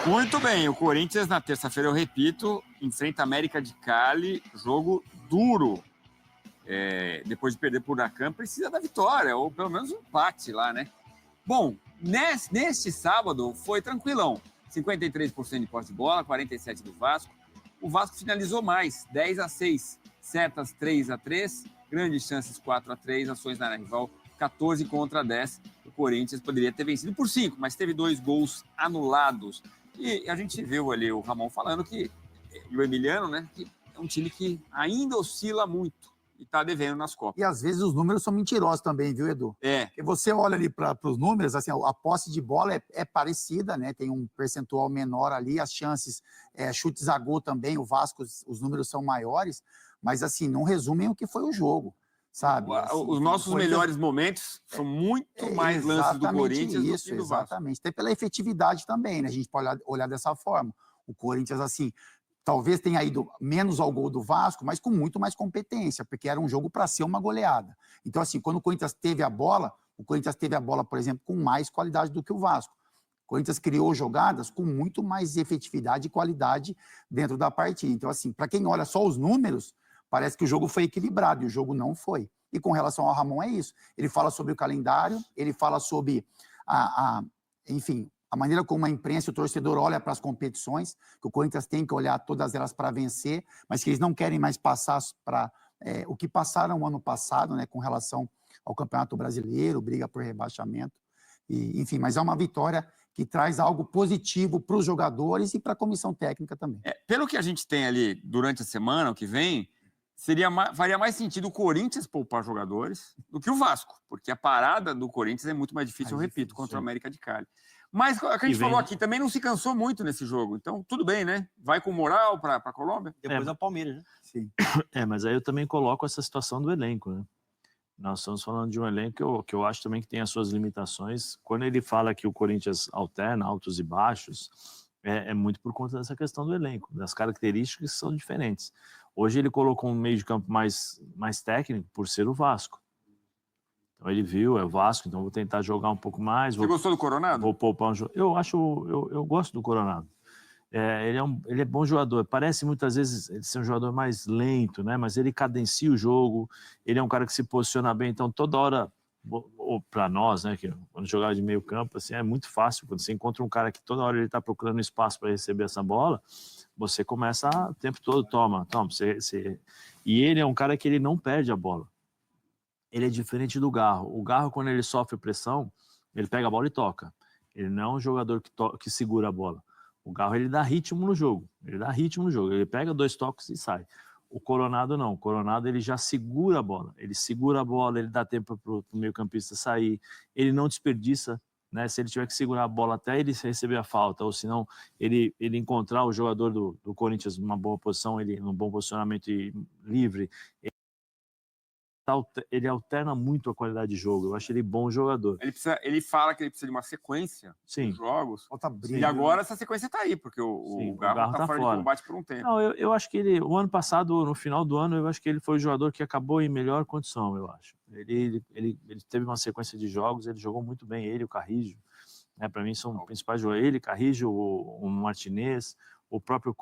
Muito bem, o Corinthians na terça-feira, eu repito, enfrenta a América de Cali, jogo duro. Depois de perder por Huracan, precisa da vitória, ou pelo menos um empate lá, né? Bom, neste sábado foi tranquilão. 53% de posse de bola, 47% do Vasco. O Vasco finalizou mais, 10-6, certas 3-3, grandes chances 4-3, ações na área rival 14-10. O Corinthians poderia ter vencido por 5, mas teve 2 gols anulados. E a gente viu ali o Ramon falando que, e o Emiliano, né, que é um time que ainda oscila muito e tá devendo nas Copas. E às vezes os números são mentirosos também, viu, Edu? Porque você olha ali para os números, assim, a posse de bola é parecida, né? Tem um percentual menor ali, as chances, chutes a gol também, o Vasco, os números são maiores, mas assim, não resumem o que foi o jogo, sabe? Assim, os nossos melhores momentos são muito mais lances do Corinthians do que do Vasco. Exatamente, até pela efetividade também, né? A gente pode olhar dessa forma. O Corinthians, assim, talvez tenha ido menos ao gol do Vasco, mas com muito mais competência, porque era um jogo para ser uma goleada. Então, assim, quando o Corinthians teve a bola, por exemplo, com mais qualidade do que o Vasco. O Corinthians criou jogadas com muito mais efetividade e qualidade dentro da partida. Então, assim, para quem olha só os números, parece que o jogo foi equilibrado, e o jogo não foi. E com relação ao Ramon, é isso. Ele fala sobre o calendário, ele fala sobre enfim, a maneira como a imprensa e o torcedor olha para as competições, que o Corinthians tem que olhar todas elas para vencer, mas que eles não querem mais passar para o que passaram o ano passado, né, com relação ao Campeonato Brasileiro, briga por rebaixamento. E, enfim, mas é uma vitória que traz algo positivo para os jogadores e para a comissão técnica também. Pelo que a gente tem ali durante a semana, o que vem, faria mais sentido o Corinthians poupar jogadores do que o Vasco, porque a parada do Corinthians é muito mais difícil, eu repito, contra o América de Cali. Mas o que a gente falou aqui, também não se cansou muito nesse jogo. Então, tudo bem, né? Vai com moral para a Colômbia. Depois é o Palmeiras, né? Sim. Mas aí eu também coloco essa situação do elenco, né? Nós estamos falando de um elenco que eu acho também que tem as suas limitações. Quando ele fala que o Corinthians alterna altos e baixos, é muito por conta dessa questão do elenco, das características que são diferentes. Hoje ele colocou um meio de campo mais técnico por ser o Vasco. Então ele viu, é o Vasco, então vou tentar jogar um pouco mais. Você gostou do Coronado? Vou poupar um jogo. Eu gosto do Coronado. Ele é bom jogador. Parece muitas vezes ele ser um jogador mais lento, né? Mas ele cadencia o jogo. Ele é um cara que se posiciona bem. Então toda hora, ou para nós, né? Que quando jogar de meio campo, assim, é muito fácil. Quando você encontra um cara que toda hora ele está procurando espaço para receber essa bola, você começa o tempo todo, toma. E ele é um cara que ele não perde a bola. Ele é diferente do Garro. O Garro, quando ele sofre pressão, ele pega a bola e toca. Ele não é um jogador que segura a bola. O Garro, ele dá ritmo no jogo. Ele pega 2 toques e sai. O Coronado não. O Coronado, ele já segura a bola. Ele segura a bola, ele dá tempo para o meio-campista sair. Ele não desperdiça, né? Se ele tiver que segurar a bola até ele receber a falta, ou se não, ele encontrar o jogador do Corinthians numa boa posição, num bom posicionamento e livre, ele alterna muito a qualidade de jogo. Eu acho ele bom jogador. Ele fala que ele precisa de uma sequência de jogos. E agora essa sequência está aí, porque o Garro está fora de combate por um tempo. Não, eu acho que o ano passado, no final do ano, eu acho que ele foi o jogador que acabou em melhor condição, eu acho. Ele teve uma sequência de jogos, ele jogou muito bem, ele, o Carrijo. Né, para mim são os principais jogadores. Ele, Carrijo, o Martinez, o próprio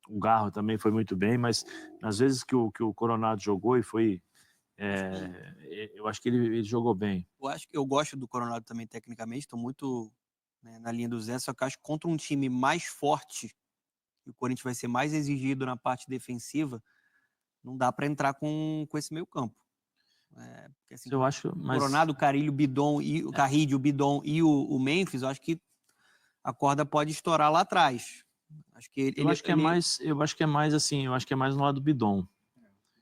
o Garro também foi muito bem, mas às vezes que o Coronado jogou e foi... eu acho que ele jogou bem. Eu gosto do Coronado também tecnicamente, estou muito, né, na linha do Zé, só que acho que contra um time mais forte, e o Corinthians vai ser mais exigido na parte defensiva, não dá para entrar com esse meio campo. Porque, assim, eu acho, o Coronado, o Carrilho, o Bidon, o Carrilho, o Bidon e o Memphis, eu acho que a corda pode estourar lá atrás. Eu acho que é mais assim, eu acho que é mais no lado do Bidon.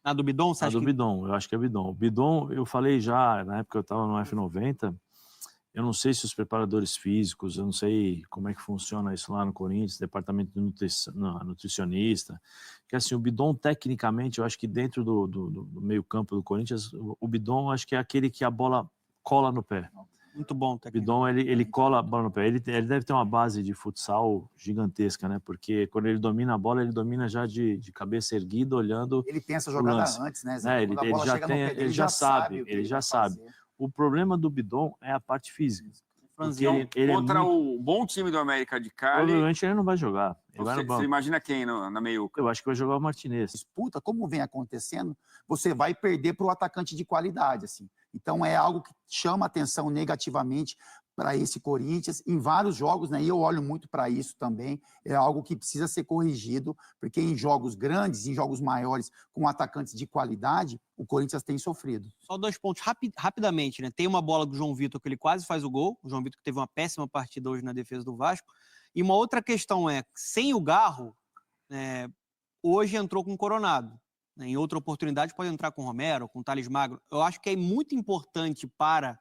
Na do Bidon, você acha que... Bidon, eu acho que é Bidon. O Bidon, eu falei já, na época eu estava no F90, eu não sei se os preparadores físicos, eu não sei como é que funciona isso lá no Corinthians, departamento de nutricionista, que assim, o Bidon, tecnicamente, eu acho que dentro do meio campo do Corinthians, o Bidon, acho que é aquele que a bola cola no pé. Muito bom. O Bidon, ele cola a bola no pé. Ele deve ter uma base de futsal gigantesca, né? Porque quando ele domina a bola, ele domina já de cabeça erguida, olhando. Ele tem essa jogada antes, né, Zé? Ele já tem, ele já sabe. O problema do Bidon é a parte física. Franzino. Ele contra o bom time do América de Cali. Provavelmente ele não vai jogar. Ele vai no Você banco. imagina quem na meiuca? Eu acho que vai jogar o Martinez. Disputa, como vem acontecendo, você vai perder para o atacante de qualidade, assim. Então é algo que chama atenção negativamente para esse Corinthians em vários jogos, né? E eu olho muito para isso também. É algo que precisa ser corrigido, porque em jogos grandes, em jogos maiores, com atacantes de qualidade, o Corinthians tem sofrido. Só 2 pontos rapidamente, né? Tem uma bola do João Vitor que ele quase faz o gol. O João Vitor que teve uma péssima partida hoje na defesa do Vasco. E uma outra questão é, sem o Garro, hoje entrou com o Coronado. Em outra oportunidade pode entrar com o Romero, com o Thales Magno. Eu acho que é muito importante para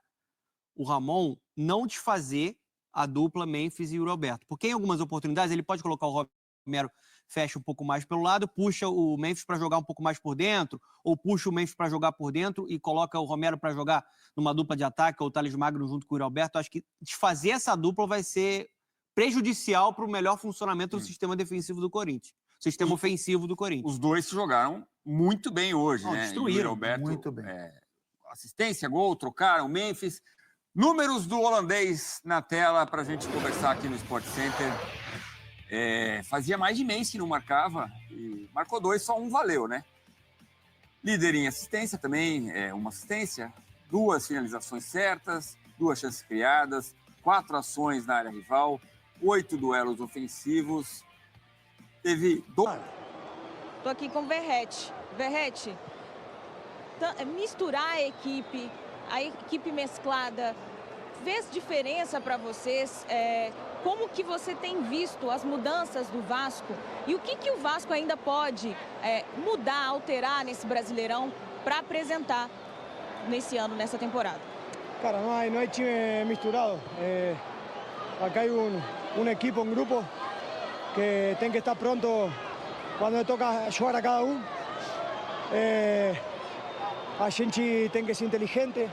o Ramon não desfazer a dupla Memphis e o Roberto. Porque em algumas oportunidades ele pode colocar o Romero, fecha um pouco mais pelo lado, puxa o Memphis para jogar um pouco mais por dentro, ou puxa o Memphis para jogar por dentro e coloca o Romero para jogar numa dupla de ataque, ou o Thales Magno junto com o Roberto. Acho que desfazer essa dupla vai ser prejudicial para o melhor funcionamento do sistema defensivo do Corinthians. Sistema ofensivo do Corinthians. Os dois jogaram muito bem hoje, né? Destruíram. Roberto, muito bem. Assistência, gol, trocaram, Memphis. Números do holandês na tela para a gente conversar aqui no Sport Center. Fazia mais de mês que não marcava e marcou 2, só um valeu, né? Líder em assistência também, uma assistência, 2 finalizações certas, 2 chances criadas, 4 ações na área rival, 8 duelos ofensivos. Teve 2. Estou aqui com o Verratti. Verratti, misturar a equipe mesclada, fez diferença para vocês? Como que você tem visto as mudanças do Vasco? E o que o Vasco ainda pode mudar, alterar nesse Brasileirão para apresentar nesse ano, nessa temporada? Cara, no hay time misturado. Acá hay un equipo, un grupo que tem que estar pronto quando toca jugar a cada um. A gente tem que ser inteligente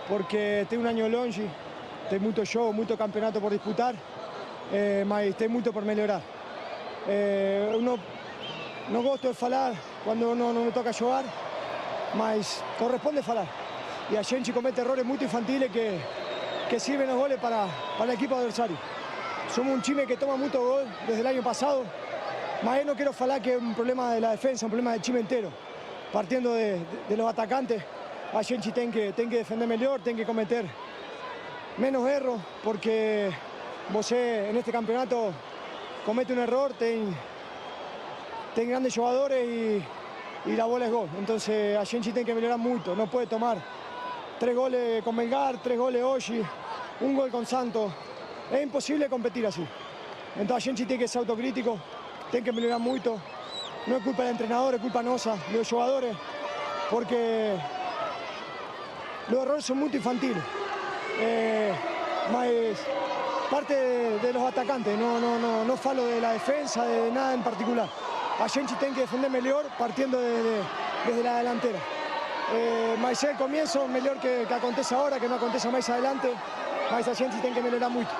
porque tem ano longe, tem muito jogo, muito campeonato por disputar, mas tem muito por melhorar. Eu não gosto de falar quando não me toca jogar, mas corresponde falar. E a gente comete errores muito infantiles que sirven os goles para o equipo adversário. Somos um time que toma muito gol desde o ano passado, mas eu não quero falar que é um problema da defesa, um problema do time inteiro. Partindo de los atacantes, a gente tem que defender melhor, tem que cometer menos erros, porque você, neste campeonato, comete um erro, tem grandes jogadores e a bola é gol. Então, a gente tem que melhorar muito, não pode tomar 3 goles com Melgar, 3 goles hoje, 1 gol com Santos. É impossível competir assim. Então, a gente tem que ser autocrítico, tem que melhorar muito. Não é culpa do treinador, é culpa nossa, dos jogadores, porque os erros são muito infantiles. Mas parte de los atacantes, não falo da defesa, de nada em particular. A gente tem que defender melhor partindo desde a delantera. Mas é o começo, melhor que aconteça agora, que não aconteça mais adelante, mas a gente tem que melhorar muito.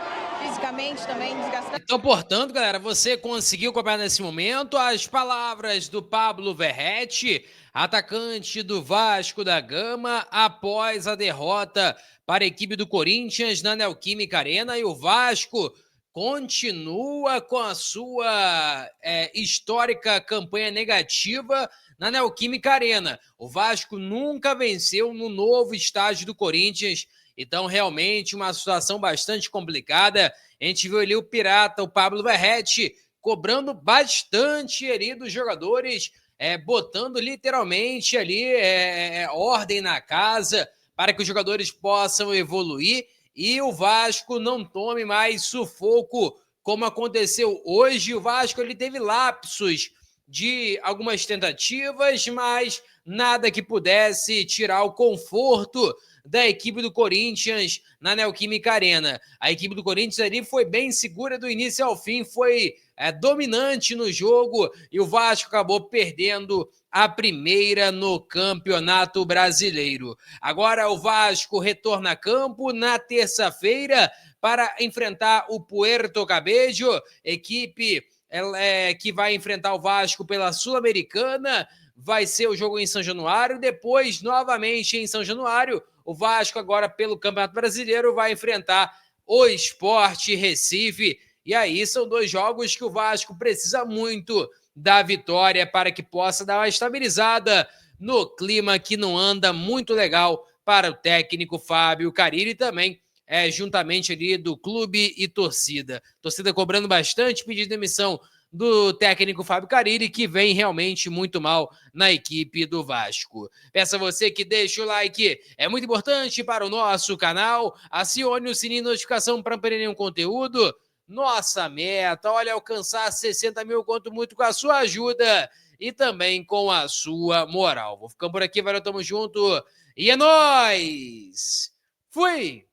Fisicamente também desgastante. Então, portanto, galera, você conseguiu acompanhar nesse momento as palavras do Pablo Verratti, atacante do Vasco da Gama, após a derrota para a equipe do Corinthians na Neoquímica Arena. E o Vasco continua com a sua histórica campanha negativa na Neoquímica Arena. O Vasco nunca venceu no novo estádio do Corinthians. Então, realmente, uma situação bastante complicada. A gente viu ali o Pirata, o Pablo Verratti, cobrando bastante ali dos jogadores, botando literalmente ali ordem na casa para que os jogadores possam evoluir e o Vasco não tome mais sufoco como aconteceu hoje. O Vasco ele teve lapsos de algumas tentativas, mas nada que pudesse tirar o conforto da equipe do Corinthians na Neoquímica Arena. A equipe do Corinthians ali foi bem segura do início ao fim, foi dominante no jogo e o Vasco acabou perdendo a primeira no Campeonato Brasileiro. Agora o Vasco retorna a campo na terça-feira para enfrentar o Puerto Cabello, equipe que vai enfrentar o Vasco pela Sul-Americana. Vai ser o jogo em São Januário, depois novamente em São Januário, O Vasco agora, pelo Campeonato Brasileiro, vai enfrentar o Sport Recife. E aí são 2 jogos que o Vasco precisa muito da vitória para que possa dar uma estabilizada no clima que não anda muito legal para o técnico Fábio Carille também, juntamente ali do clube e torcida. Torcida cobrando bastante pedido de demissão do técnico Fábio Carille, que vem realmente muito mal na equipe do Vasco. Peço a você que deixe o like, é muito importante para o nosso canal. Acione o sininho de notificação para não perder nenhum conteúdo. Nossa meta, olha, alcançar 60 mil, conto muito com a sua ajuda e também com a sua moral. Vou ficando por aqui, valeu, tamo junto e é nóis! Fui!